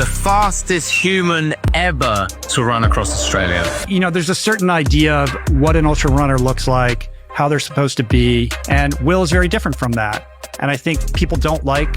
the fastest human ever to run across Australia. You know, there's a certain idea of what an ultra runner looks like, how they're supposed to be, and Will is very different from that. And I think people don't like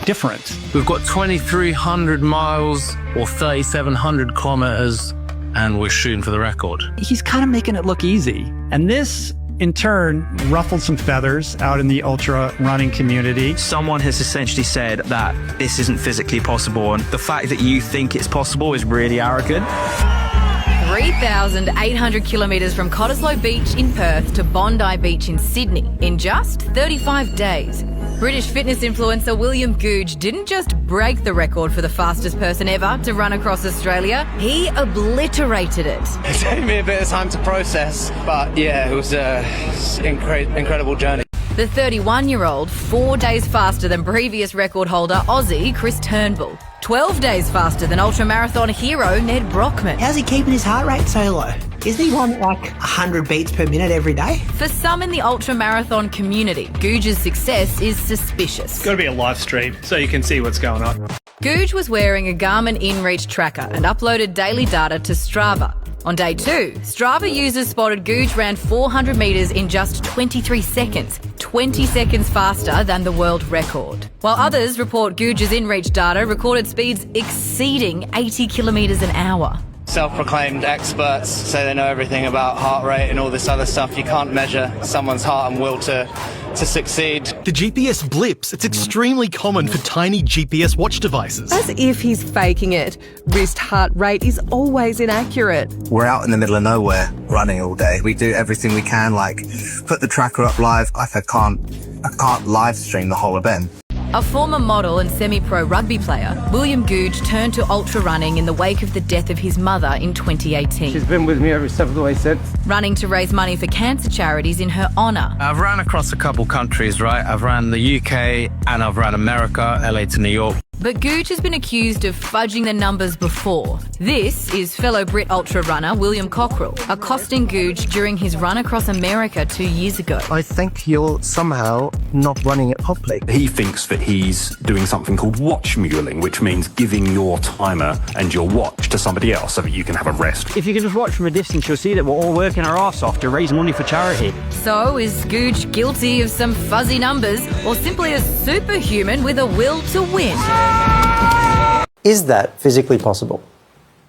different. We've got 2,300 miles or 3,700 kilometers, and we're shooting for the record. He's kind of making it look easy. And this, in turn, ruffled some feathers out in the ultra running community. Someone has essentially said that this isn't physically possible, and the fact that you think it's possible is really arrogant. 3,800 kilometres from Cottesloe Beach in Perth to Bondi Beach in Sydney in just 35 days. British fitness influencer William Googe didn't just break the record for the fastest person ever to run across Australia, he obliterated it. It took me a bit of time to process, but yeah, it was an incredible journey. The 31-year-old, 4 days faster than previous record holder Aussie Chris Turnbull. 12 days faster than ultramarathon hero Ned Brockman. How's he keeping his heart rate so low? Isn't he on like 100 beats per minute every day? For some in the ultramarathon community, Googe's success is suspicious. It's got to be a live stream so you can see what's going on. Googe was wearing a Garmin InReach tracker and uploaded daily data to Strava. On day 2, Strava users spotted Googe ran 400 metres in just 23 seconds, 20 seconds faster than the world record. While others report Googe's InReach data recorded speeds exceeding 80 kilometres an hour. Self-proclaimed experts say they know everything about heart rate and all this other stuff. You can't measure someone's heart and will to succeed. The GPS blips. It's extremely common for tiny GPS watch devices. As if he's faking it. Wrist heart rate is always inaccurate. We're out in the middle of nowhere running all day. We do everything we can, like put the tracker up live. I can't live stream the whole event. A former model and semi-pro rugby player, William Googe turned to ultra running in the wake of the death of his mother in 2018. She's been with me every step of the way since. Running to raise money for cancer charities in her honour. I've ran across a couple countries, right? I've ran the UK and I've ran America, LA to New York. But Googe has been accused of fudging the numbers before. This is fellow Brit ultra runner William Cockrell, accosting Googe during his run across America 2 years ago. I think you're somehow not running it properly. He thinks that he's doing something called watch muling, which means giving your timer and your watch to somebody else so that you can have a rest. If you can just watch from a distance, you'll see that we're all working our arse off to raise money for charity. So is Googe guilty of some fuzzy numbers or simply a superhuman with a will to win? Is that physically possible?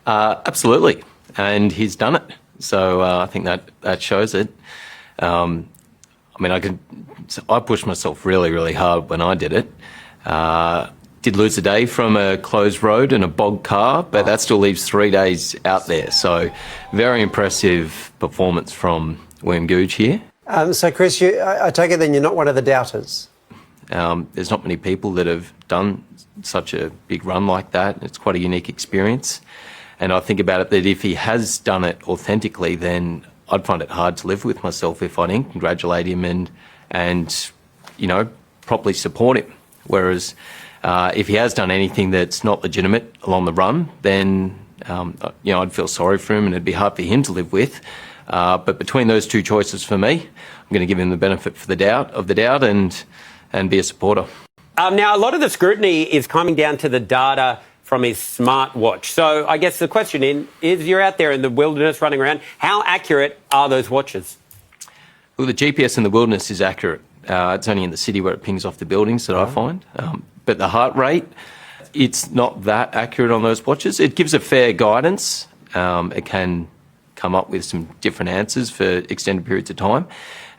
Absolutely, and he's done it. So I think that shows it. I pushed myself really, really hard when I did it. Did lose a day from a closed road and a bogged car, but that still leaves 3 days out there. So very impressive performance from William Googe here. So Chris, I take it then you're not one of the doubters? There's not many people that have done such a big run like that. It's quite a unique experience. And I think about it that if he has done it authentically, then I'd find it hard to live with myself if I didn't congratulate him and properly support him. Whereas if he has done anything that's not legitimate along the run, then I'd feel sorry for him and it'd be hard for him to live with. But between those two choices for me, I'm going to give him the benefit of the doubt and be a supporter. Now, a lot of the scrutiny is coming down to the data from his smartwatch. So I guess the question is you're out there in the wilderness running around. How accurate are those watches? Well, the GPS in the wilderness is accurate. It's only in the city where it pings off the buildings that I find. But the heart rate, it's not that accurate on those watches. It gives a fair guidance. It can come up with some different answers for extended periods of time.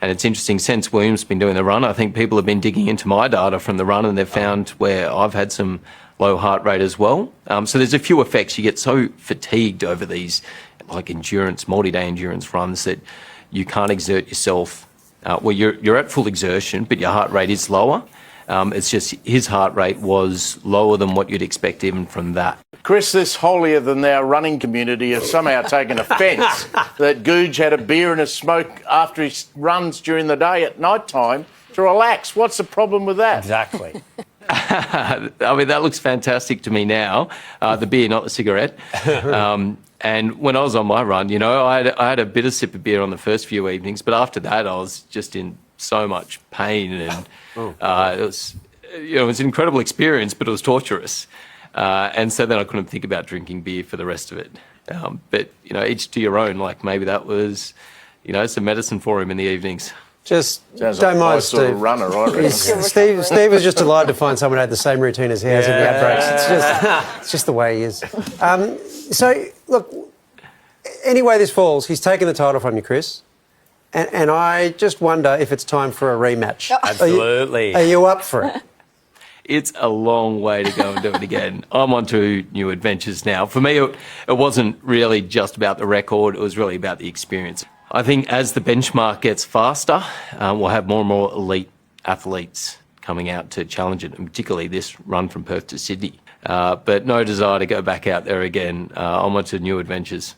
And it's interesting, since William's been doing the run, I think people have been digging into my data from the run and they've found where I've had some low heart rate as well. So there's a few effects. You get so fatigued over these endurance, multi-day endurance runs that you can't exert yourself. You're at full exertion, but your heart rate is lower. It's just his heart rate was lower than what you'd expect even from that. Chris, this holier-than-thou running community has somehow taken offence that Googe had a beer and a smoke after he runs during the day at night time to relax. What's the problem with that? Exactly. That looks fantastic to me now. The beer, not the cigarette. And when I was on my run, I had a bit of sip of beer on the first few evenings, but after that I was just in so much pain and it was an incredible experience, but it was torturous. And so then I couldn't think about drinking beer for the rest of it. But, you know, each to your own. Like maybe that was, you know, some medicine for him in the evenings. Just Sounds don't like mind my Steve. sort of runner, I reckon. Steve was just delighted to find someone who had the same routine as he has in the outbreaks. It's just the way he is. So, look, anyway this falls, he's taken the title from you, Chris. And I just wonder if it's time for a rematch. Absolutely. Are you up for it? It's a long way to go and do it again. I'm on to new adventures now. For me, it wasn't really just about the record. It was really about the experience. I think as the benchmark gets faster, we'll have more and more elite athletes coming out to challenge it, and particularly this run from Perth to Sydney. But no desire to go back out there again. I'm on to new adventures.